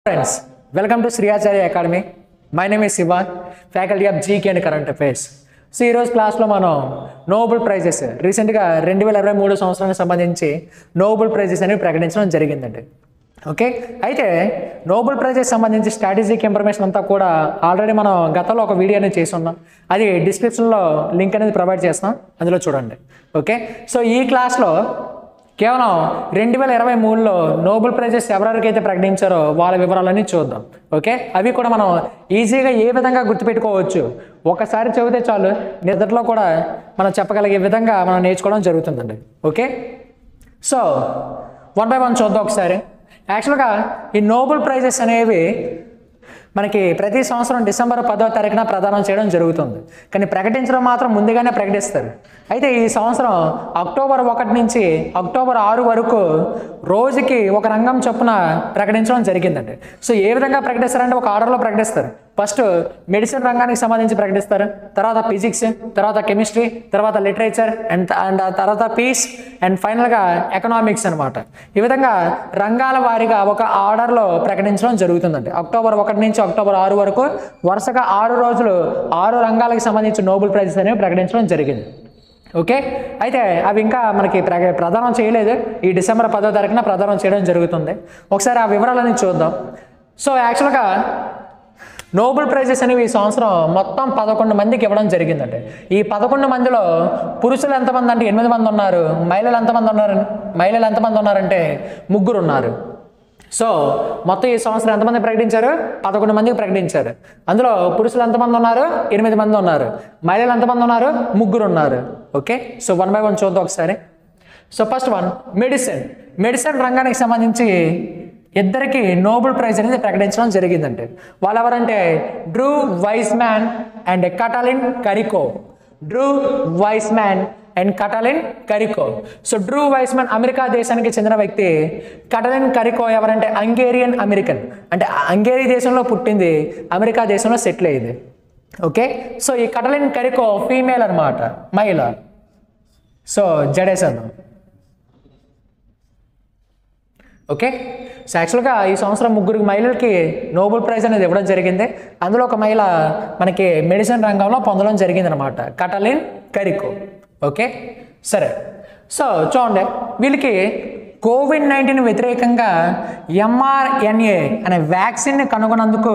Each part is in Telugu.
Friends, welcome to Sri Acharya Academy. My name is Sivan, faculty of GK and Current Affairs. So ఈరోజు క్లాస్లో మనం నోబెల్ ప్రైజెస్ రీసెంట్గా 2023 సంవత్సరానికి సంబంధించి నోబెల్ ప్రైజెస్ అనేవి ప్రకటించడం జరిగిందండి. ఓకే, అయితే నోబెల్ ప్రైజెస్ సంబంధించి స్ట్రాటజిక్ ఇన్ఫర్మేషన్ అంతా కూడా ఆల్రెడీ మనం గతంలో ఒక వీడియో అనేది చేసి ఉన్నాం. అది డిస్క్రిప్షన్లో లింక్ అనేది ప్రొవైడ్ చేస్తాం, అందులో చూడండి. ఓకే, సో ఈ క్లాస్లో కేవలం 2023లో నోబెల్ ప్రైజెస్ ఎవరెవరికైతే ప్రకటించారో వాళ్ళ వివరాలన్నీ చూద్దాం. ఓకే, అవి కూడా మనం ఈజీగా ఏ విధంగా గుర్తుపెట్టుకోవచ్చు, ఒకసారి చదివితే చాలు నిద్రలో కూడా మనం చెప్పగలిగే విధంగా మనం నేర్చుకోవడం జరుగుతుందండి. ఓకే, సో 1 by 1 చూద్దాం ఒకసారి. యాక్చువల్గా ఈ నోబెల్ ప్రైజెస్ అనేవి మనకి ప్రతి సంవత్సరం డిసెంబర్ 10వ తారీఖున ప్రదానం చేయడం జరుగుతుంది, కానీ ప్రకటించడం మాత్రం ముందుగానే ప్రకటిస్తారు. అయితే ఈ సంవత్సరం అక్టోబర్ 1 నుంచి అక్టోబర్ 6 వరకు రోజుకి ఒక రంగం చొప్పున ప్రకటించడం జరిగిందండి. సో ఏ విధంగా ప్రకటిస్తారంటే ఒక ఆర్డర్లో ప్రకటిస్తారు. ఫస్ట్ మెడిసిన్ రంగానికి సంబంధించి ప్రకటిస్తారు, తర్వాత ఫిజిక్స్, తర్వాత కెమిస్ట్రీ, తర్వాత లిటరేచర్ అండ్ తర్వాత పీస్ అండ్ ఫైనల్గా ఎకనామిక్స్ అనమాట. ఈ విధంగా రంగాల వారీగా ఒక ఆర్డర్లో ప్రకటించడం జరుగుతుందండి. అక్టోబర్ 1 నుంచి అక్టోబర్ 6 వరకు వరుసగా 6 రోజులు 6 రంగాలకు సంబంధించి నోబెల్ ప్రైజెస్ అనేవి ప్రకటించడం జరిగింది. ఓకే, అయితే అవి ఇంకా మనకి ప్రదానం చేయలేదు. ఈ డిసెంబర్ 10వ తారీఖున ప్రదానం చేయడం జరుగుతుంది. ఒకసారి ఆ వివరాలన్నీ చూద్దాం. సో యాక్చువల్గా నోబెల్ ప్రైజెస్ అనేవి ఈ సంవత్సరం మొత్తం 11 మందికి ఇవ్వడం జరిగిందండి. ఈ 11 మందిలో పురుషులు ఎంతమంది అంటే 8 మంది ఉన్నారు, మహిళలు ఎంతమంది ఉన్నారంటే 3 ఉన్నారు. సో మొత్తం ఈ సంవత్సరం ఎంతమంది ప్రకటించారు? 11 మందికి ప్రకటించారు. అందులో పురుషులు ఎంతమంది ఉన్నారు? 8 మంది ఉన్నారు. మహిళలు ఎంతమంది ఉన్నారు? 3 ఉన్నారు. ఓకే, సో 1 by 1 చూద్దాం ఒకసారి. సో ఫస్ట్ వన్ మెడిసిన్ రంగానికి సంబంధించి ఇద్దరికి నోబెల్ ప్రైజ్ అనేది ప్రకటించడం జరిగిందంటే వాళ్ళు ఎవరంటే Drew Weissman and Katalin Kariko. So Drew Weissman America దేశానికి చెందిన వ్యక్తి. కటాలిన్ కరికో ఎవరంటే హంగేరియన్ అమెరికన్, అంటే హంగేరీ దేశంలో పుట్టింది, అమెరికా దేశంలో సెటిల్ అయ్యింది. ఓకే, సో ఈ కటాలిన్ కరికో ఫీమేల్ అనమాట, మహిళ. సో జడేశాను. ఓకే, సో యాక్చువల్గా ఈ సంవత్సరం 3 మహిళలకి నోబెల్ ప్రైజ్ అనేది ఇవ్వడం జరిగింది. అందులో ఒక మహిళ మనకి మెడిసిన్ రంగంలో పొందడం జరిగింది అనమాట, కటాలిన్ కరికో. ఓకే, సరే. సో చూడండి, వీళ్ళకి కోవిడ్-19 వ్యతిరేకంగా mRNA అనే వ్యాక్సిన్ని కనుగొన్నందుకు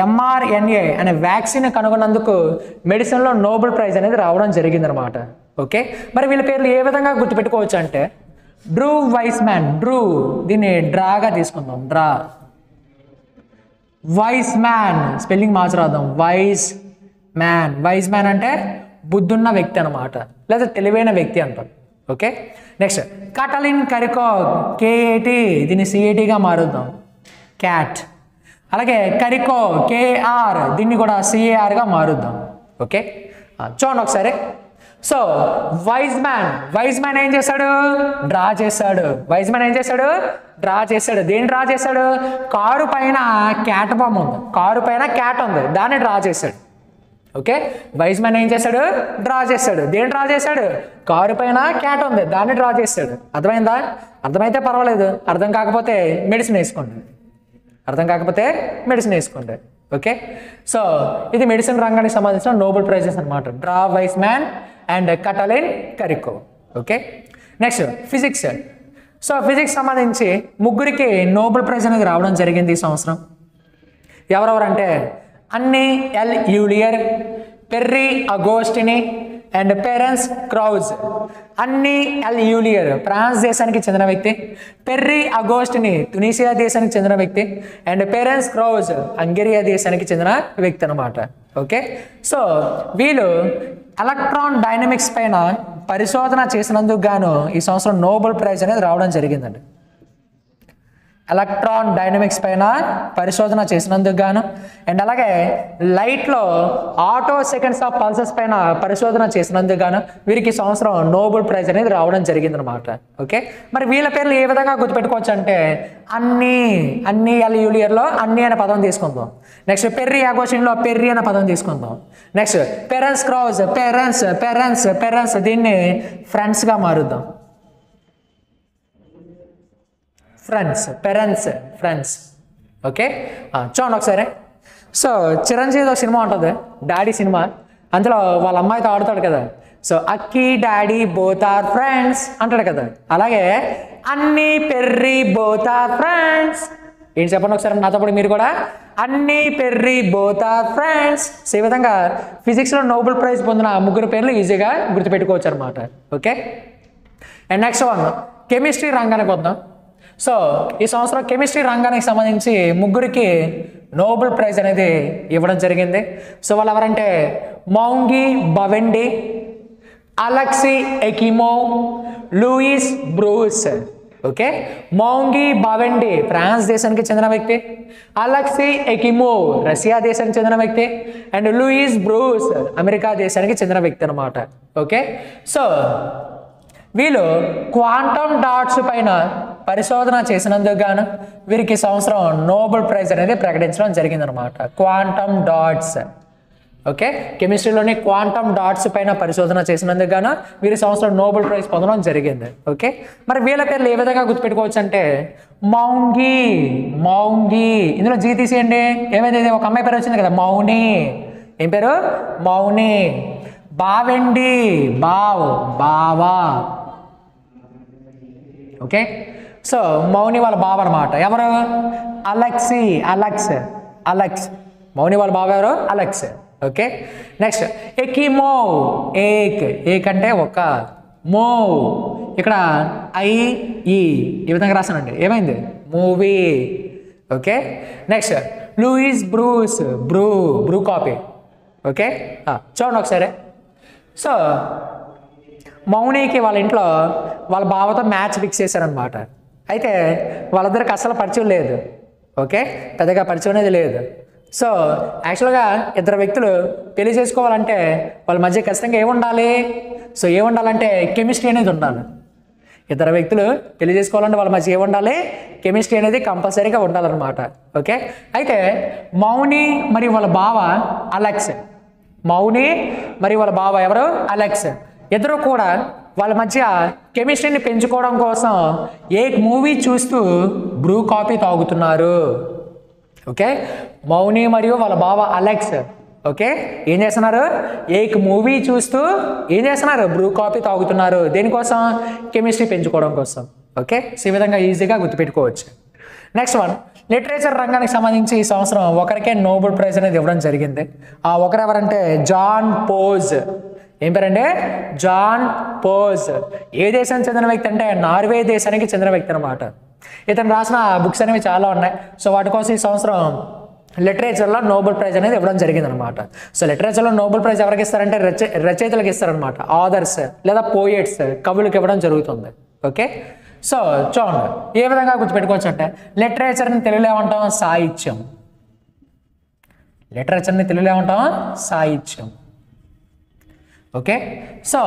mRNA అనే వ్యాక్సిన్ కనుగొన్నందుకు మెడిసిన్లో నోబెల్ ప్రైజ్ అనేది రావడం జరిగిందనమాట. ఓకే, మరి వీళ్ళ పేర్లు ఏ విధంగా గుర్తుపెట్టుకోవచ్చు అంటే డ్రూ వైస్మ్యాన్, దీన్ని డ్రాగా తీసుకుందాం, వైస్మ్యాన్ స్పెల్లింగ్ మార్చరాద్దాం, వైస్మ్యాన్ అంటే బుద్ధున్న వ్యక్తి అనమాట, లేదా తెలివైన వ్యక్తి అంటాం. ఓకే, నెక్స్ట్ కటాలిన్ కరికో, KAT, దీన్ని CATగా మారుద్దాం, క్యాట్. అలాగే కరికో KR, దీన్ని కూడా CARగా మారుద్దాం. ఓకే, చూడండి ఒకసారి. సో వైజ్మ్యాన్ ఏం చేశాడు? డ్రా చేశాడు. దేన్ని డ్రా చేశాడు? కారు పైన క్యాట్ బొమ్మ ఉంది, క్యాట్ ఉంది, దాన్ని డ్రా చేశాడు. ఓకే, వైజ్మ్యాన్ ఏం చేశాడు? డ్రా చేశాడు. దేన్ని డ్రా చేశాడు? కారు పైన క్యాట్ ఉంది, దాన్ని డ్రా చేశాడు. అర్థమైందా? అర్థమైతే పర్వాలేదు, అర్థం కాకపోతే మెడిసిన్ వేసుకోండి. ఓకే, సో ఇది మెడిసిన్ రంగానికి సంబంధించిన నోబెల్ ప్రైజెస్ అనమాట, Drew Weissman and Katalin Kariko. Okay, next physics. So physics సంబంధించి 3కి నోబెల్ ప్రైజ్ అనేది రావడం జరిగింది ఈ సంవత్సరం. ఎవరెవరంటే అన్నీ ఎల్ యూలియర్, పెర్రీ అగోస్టిని అండ్ పెరెన్స్ క్రౌజ్. అన్నీ ఎల్ యూలియర్ ఫ్రాన్స్ దేశానికి చెందిన వ్యక్తి, పెర్రీ అగోస్టిని తునీసియా దేశానికి చెందిన వ్యక్తి, అండ్ పెరెన్స్ క్రౌజ్ హంగేరియా దేశానికి చెందిన వ్యక్తి అనమాట. ఓకే, సో వీళ్ళు ఎలక్ట్రాన్ డైనమిక్స్ పైన పరిశోధన చేసినందుకు గాను ఈ సంవత్సరం నోబెల్ ప్రైజ్ అనేది రావడం జరిగిందండి. ఎలక్ట్రాన్ డైనమిక్స్ పైన పరిశోధన చేసినందుకు గాను అండ్ అలాగే లైట్లో ఆటో సెకండ్స్ ఆఫ్ పల్సెస్ పైన పరిశోధన చేసినందుకు గాను వీరికి సంవత్సరం నోబెల్ ప్రైజ్ అనేది రావడం జరిగిందనమాట. ఓకే, మరి వీళ్ళ పేర్లు ఏ విధంగా గుర్తుపెట్టుకోవచ్చు అంటే అన్నీ ఎల్ యూలియర్లో అన్నీ అనే పదం తీసుకుందాం. నెక్స్ట్ పెర్రీ అగోస్టిన్లో పెర్రీ అనే పదం తీసుకుందాం. నెక్స్ట్ పెరెన్స్ క్రౌజ్, పెరెన్స్ దీన్ని ఫ్రెండ్స్గా మారుద్దాం. ఫ్రెండ్స్. ఓకే, చూడండి ఒకసారి. సో చిరంజీవి సినిమా ఉంటుంది, డాడీ సినిమా. అందులో వాళ్ళ అమ్మాయితో ఆడుతాడు కదా. So Akki daddy both are friends అంటాడు కదా. అలాగే అన్ని పెర్రి బోత్ ఆర్ ఫ్రెండ్స్. ఏంటి చెప్పండి ఒకసారి నాతో పాటు మీరు కూడా. అన్ని Perry both are friends. So ఈ విధంగా ఫిజిక్స్లో నోబెల్ ప్రైజ్ పొందిన ముగ్గురు పేర్లు ఈజీగా గుర్తుపెట్టుకోవచ్చు అనమాట. Okay, and next one chemistry రంగానికి వద్దాం. సో ఈ సంవత్సరం కెమిస్ట్రీ రంగానికి సంబంధించి ముగ్గురికి నోబెల్ ప్రైజ్ అనేది ఇవ్వడం జరిగింది. సో వాళ్ళు ఎవరంటే Moungi Bawendi, Alexei Ekimov, Louis Brus. Okay, Moungi Bawendi France దేశానికి చెందిన వ్యక్తి, అలెక్సీ ఎకిమోవ్ రష్యా దేశానికి చెందిన వ్యక్తి, అండ్ లూయిస్ బ్రూస్ అమెరికా దేశానికి చెందిన వ్యక్తి అనమాట. ఓకే, సో వీళ్ళు క్వాంటమ్ డాట్స్ పైన పరిశోధన చేసినందుకు గాను వీరికి సంవత్సరం నోబెల్ ప్రైజ్ అనేది ప్రకటించడం జరిగిందనమాట. Quantum dots. ఓకే, కెమిస్ట్రీలోని క్వాంటమ్ డాట్స్ పైన పరిశోధన చేసినందుకు గాను వీరి సంవత్సరం నోబెల్ ప్రైజ్ పొందడం జరిగింది. ఓకే, మరి వీళ్ళ పేర్లు ఏ విధంగా గుర్తుపెట్టుకోవచ్చు అంటే మౌంగి. ఇందులో జీ తీసేయండి. ఏమైంది, ఒక అమ్మాయి పేరు వచ్చింది కదా, మౌని. ఏం పేరు? మౌని. బావెండి, బావా. ఓకే, సో మౌని వాళ్ళ బావ అనమాట. ఎవరు? అలెక్స్. మౌని వాళ్ళ బావ ఎవరు? అలెక్స్. Okay, next Ekimov. ఏక్ అంటే ఒక, మోవ్ ఇక్కడ ఈ విధంగా రాసానండి. ఏమైంది? Movie. Okay, next Louis Brus. Bru కాపీ. ఓకే, చూడండి ఒకసారి. సో మౌనికి వాళ్ళ ఇంట్లో వాళ్ళ బావతో మ్యాచ్ ఫిక్స్ చేశారనమాట. అయితే వాళ్ళిద్దరికి అస్సలు పరిచయం లేదు. ఓకే, పెద్దగా పరిచయం అనేది లేదు. సో యాక్చువల్గా ఇద్దరు వ్యక్తులు పెళ్లి చేసుకోవాలంటే వాళ్ళ మధ్య ఖచ్చితంగా ఏముండాలి? సో ఏముండాలంటే కెమిస్ట్రీ అనేది ఉండాలి. ఇద్దరు వ్యక్తులు పెళ్లి చేసుకోవాలంటే వాళ్ళ మధ్య ఏముండాలి? కెమిస్ట్రీ అనేది కంపల్సరీగా ఉండాలన్నమాట. ఓకే, అయితే మౌని మరియు వాళ్ళ బావ అలెక్స్. మౌని మరియు వాళ్ళ బావ ఎవరు? అలెక్స్. ఇద్దరు కూడా వాళ్ళ మధ్య కెమిస్ట్రీని పెంచుకోవడం కోసం ఏ మూవీ చూస్తూ బ్రూ కాఫీ తాగుతున్నారు. ఓకే, మౌని మరియు వాళ్ళ బావ అలెక్స్ ఓకే ఏం చేస్తున్నారు? ఏక్ మూవీ చూస్తూ ఏం చేస్తున్నారు? బ్రూ కాఫీ తాగుతున్నారు. దేనికోసం? కెమిస్ట్రీ పెంచుకోవడం కోసం. ఓకే, సో ఈ విధంగా ఈజీగా గుర్తుపెట్టుకోవచ్చు. నెక్స్ట్ వన్, లిటరేచర్ రంగానికి సంబంధించి ఈ సంవత్సరం ఒకరికే నోబెల్ ప్రైజ్ అనేది ఇవ్వడం జరిగింది. ఆ ఒకరు ఎవరంటే జాన్ పోజ్. ఏం పేరంటే? John pose. ఏ దేశానికి చెందిన వ్యక్తి అంటే నార్వే దేశానికి చెందిన వ్యక్తి అనమాట. ఇతను రాసిన బుక్స్ అనేవి చాలా ఉన్నాయి. సో వాటి కోసం ఈ సంవత్సరం లిటరేచర్లో నోబెల్ ప్రైజ్ అనేది ఇవ్వడం జరిగింది అనమాట. సో లిటరేచర్లో నోబెల్ ప్రైజ్ ఎవరికి ఇస్తారంటే రచయితలకు ఇస్తారనమాట. ఆథర్స్ లేదా పోయిట్స్, కవులకు ఇవ్వడం జరుగుతుంది. ఓకే, సో చూడండి ఏ విధంగా గుర్తుపెట్టుకోవచ్చు అంటే లిటరేచర్ని తెలుగులో ఏమంటాం? సాహిత్యం. లిటరేచర్ని తెలుగులో ఏమంటాం? సాహిత్యం. ఓకే, సో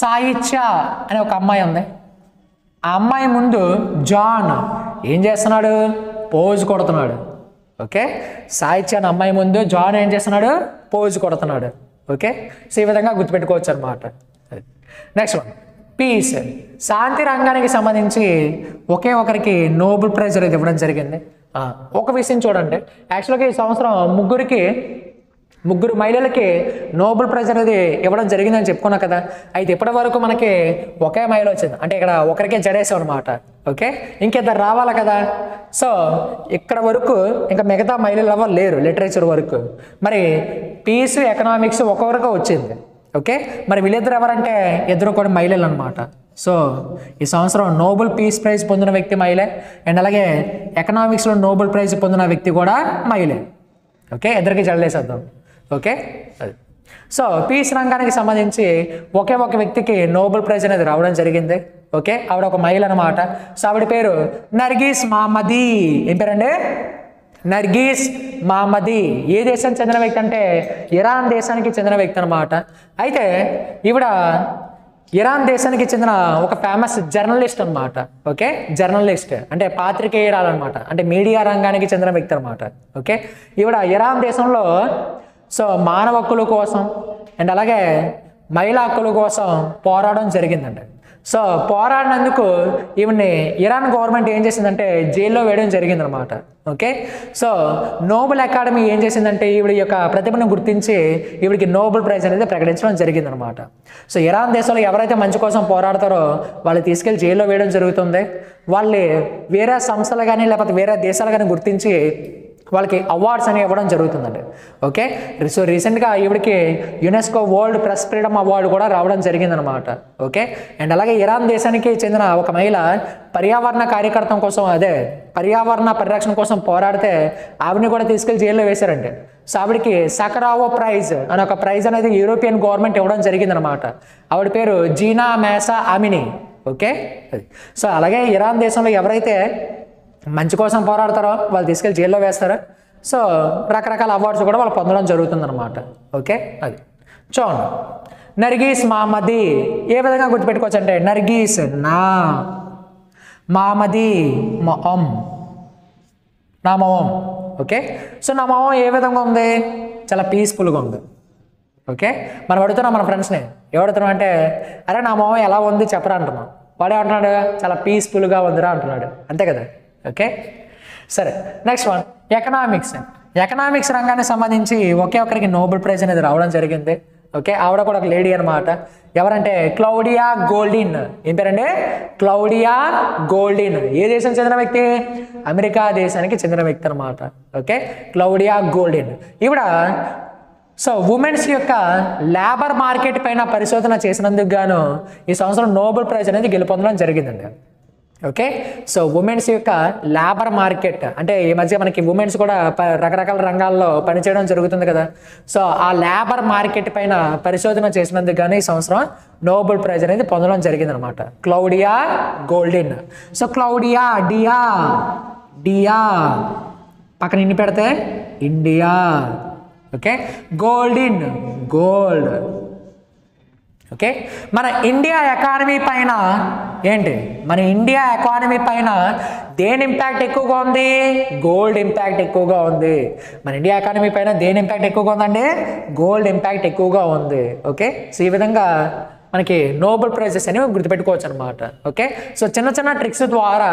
సాహిత్య అనే ఒక అమ్మాయి ఉంది. ఆ అమ్మాయి ముందు జాన్ ఏం చేస్తున్నాడు? పోజ్ కొడుతున్నాడు. ఓకే, సాహిత్య అనే అమ్మాయి ముందు జాన్ ఏం చేస్తున్నాడు? పోజ్ కొడుతున్నాడు. ఓకే, సో ఈ విధంగా గుర్తుపెట్టుకోవచ్చు అనమాట. Next one, piece. శాంతి రంగానికి సంబంధించి ఒకే ఒకరికి నోబెల్ ప్రైజ్ అనేది ఇవ్వడం జరిగింది. ఒక విషయం చూడండి, యాక్చువల్గా ఈ సంవత్సరం ముగ్గురు మహిళలకి నోబెల్ ప్రైజ్ అనేది ఇవ్వడం జరిగిందని చెప్పుకున్నా కదా. అయితే ఇప్పటి వరకు మనకి ఒకే మహిళ వచ్చింది, అంటే ఇక్కడ ఒకరికే జడేసాం అనమాట. ఓకే, ఇంకిద్దరు రావాలి కదా. సో ఇక్కడ వరకు ఇంకా మిగతా మహిళలు ఎవరు లేరు లిటరేచర్ వరకు. మరి పీస్, ఎకనామిక్స్ ఒక్కొక్కరికి వచ్చింది. ఓకే, మరి వీళ్ళిద్దరు ఎవరంటే ఇద్దరు కూడా మహిళలు అనమాట. సో ఈ సంవత్సరం నోబెల్ పీస్ ప్రైజ్ పొందిన వ్యక్తి మహిళే, అండ్ అలాగే ఎకనామిక్స్లో నోబెల్ ప్రైజ్ పొందిన వ్యక్తి కూడా మహిళే. ఓకే, ఇద్దరికి జడలేసేద్దాం. ఓకే, సో పీస్ రంగానికి సంబంధించి ఒకే ఒక వ్యక్తికి నోబెల్ ప్రైజ్ అనేది రావడం జరిగింది. ఓకే, ఆవిడ ఒక మహిళ అనమాట. సో ఆవిడ పేరు నర్గీస్ మహమ్మదీ. ఏం పేరండి? నర్గీస్ మహమ్మదీ. ఏ దేశానికి చెందిన వ్యక్తి అంటే ఇరాన్ దేశానికి చెందిన వ్యక్తి అనమాట. అయితే ఈవిడ ఇరాన్ దేశానికి చెందిన ఒక ఫేమస్ జర్నలిస్ట్ అనమాట. ఓకే, జర్నలిస్ట్ అంటే పాత్రికేయురాలన్నమాట, అంటే మీడియా రంగానికి చెందిన వ్యక్తి అనమాట. ఓకే, ఈవిడ ఇరాన్ దేశంలో సో మానవ హక్కుల కోసం అండ్ అలాగే మహిళా హక్కుల కోసం పోరాడడం జరిగిందండి. సో పోరాడినందుకు ఈవిని ఇరాన్ గవర్నమెంట్ ఏం చేసిందంటే జైల్లో వేయడం జరిగిందనమాట. ఓకే, సో నోబెల్ అకాడమీ ఏం చేసిందంటే ఈవిడ యొక్క ప్రతిభను గుర్తించి ఈవిడికి నోబెల్ ప్రైజ్ అనేది ప్రకటించడం జరిగిందనమాట. సో ఇరాన్ దేశంలో ఎవరైతే మంచి కోసం పోరాడతారో వాళ్ళు తీసుకెళ్లి జైల్లో వేయడం జరుగుతుంది. వాళ్ళు వేరే సంస్థలు కానీ లేకపోతే వేరే దేశాలు కానీ గుర్తించి వాళ్ళకి అవార్డ్స్ అనేవి ఇవ్వడం జరుగుతుందండి. ఓకే, సో రీసెంట్గా ఈవిడికి UNESCO world press freedom award కూడా రావడం జరిగిందనమాట. ఓకే, అండ్ అలాగే ఇరాన్ దేశానికి చెందిన ఒక మహిళ పర్యావరణ కార్యకర్త కోసం పర్యావరణ పరిరక్షణ కోసం పోరాడితే ఆవిడని కూడా తీసుకెళ్లి జైల్లో వేశారండి. సో ఆవిడకి సకరావో ప్రైజ్ అని ఒక ప్రైజ్ అనేది యూరోపియన్ గవర్నమెంట్ ఇవ్వడం జరిగిందనమాట. ఆవిడ పేరు జీనా మేసా అమిని. ఓకే, సో అలాగే ఇరాన్ దేశంలో ఎవరైతే మంచి కోసం పోరాడతారో వాళ్ళు తీసుకెళ్ళి జైల్లో వేస్తారు. సో రకరకాల అవార్డ్స్ కూడా వాళ్ళు పొందడం జరుగుతుందన్నమాట. ఓకే, అది చూడండి. నర్గీస్ మహమ్మదీ ఏ విధంగా గుర్తుపెట్టుకోవచ్చు అంటే నర్గీస్ నా మహమ్మదీ మొహం నా మొహం. ఓకే, సో నా మొహం ఏ విధంగా ఉంది? చాలా పీస్ఫుల్గా ఉంది. ఓకే, మనం అడుగుతున్నాం మన ఫ్రెండ్స్ని, ఏమడుతున్నాం అంటే అరే నా మొహం ఎలా ఉంది చెప్పరా అంటున్నాం. వాడే అంటున్నాడు చాలా పీస్ఫుల్గా ఉందిరా అంటున్నాడు, అంతే కదా. ఓకే, సరే నెక్స్ట్ వన్ ఎకనామిక్స్ రంగానికి సంబంధించి ఒకే ఒక్కరికి నోబెల్ ప్రైజ్ అనేది రావడం జరిగింది. ఓకే, ఆవిడ కూడా ఒక లేడీ అనమాట. ఎవరంటే క్లౌడియా గోల్డిన్. ఏం పేరండి? క్లౌడియా గోల్డిన్. ఏ దేశానికి చెందిన వ్యక్తి? అమెరికా దేశానికి చెందిన వ్యక్తి అనమాట. Okay, Claudia గోల్డిన్. ఈవిడ సో ఉమెన్స్ యొక్క లేబర్ మార్కెట్ పైన పరిశోధన చేసినందుకు గాను ఈ సంవత్సరం నోబెల్ ప్రైజ్ అనేది గెలుపొందడం జరిగిందండి. ఓకే, సో ఉమెన్స్ యొక్క లేబర్ మార్కెట్ అంటే ఈ మధ్య మనకి ఉమెన్స్ కూడా రకరకాల రంగాల్లో పనిచేయడం జరుగుతుంది కదా. సో ఆ లేబర్ మార్కెట్ పైన పరిశోధన చేసినందుకు కానీ ఈ సంవత్సరం నోబెల్ ప్రైజ్ అనేది పొందడం జరిగిందనమాట. క్లౌడియా గోల్డిన్. సో క్లౌడియా డియా పక్కన ఇన్ని పెడితే ఇండియా. Okay, గోల్డిన్ gold. ఓకే, మన ఇండియా ఎకానమీ పైన దేని ఇంపాక్ట్ ఎక్కువగా ఉంది? గోల్డ్ ఇంపాక్ట్ ఎక్కువగా ఉంది. మన ఇండియా ఎకానమీ పైన దేని ఇంపాక్ట్ ఎక్కువగా ఉందండి? గోల్డ్ ఇంపాక్ట్ ఎక్కువగా ఉంది. ఓకే, సో ఈ విధంగా మనకి నోబెల్ ప్రైజెస్ అనేవి గుర్తుపెట్టుకోవచ్చు అనమాట. ఓకే, సో చిన్న చిన్న ట్రిక్స్ ద్వారా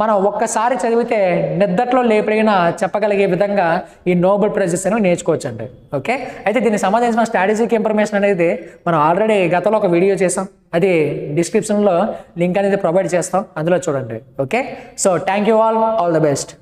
మనం ఒక్కసారి చదివితే నిద్దట్లో లేపడిన చెప్పగలిగే విధంగా ఈ నోబెల్ ప్రైజెస్ అనేవి నేర్చుకోవచ్చండి. ఓకే, అయితే దీనికి సంబంధించిన స్ట్రాటజిక్ ఇన్ఫర్మేషన్ అనేది మనం ఆల్రెడీ గతంలో ఒక వీడియో చేసాం. అది డిస్క్రిప్షన్లో లింక్ అనేది ప్రొవైడ్ చేస్తాం, అందులో చూడండి. Okay, so thank you all the best.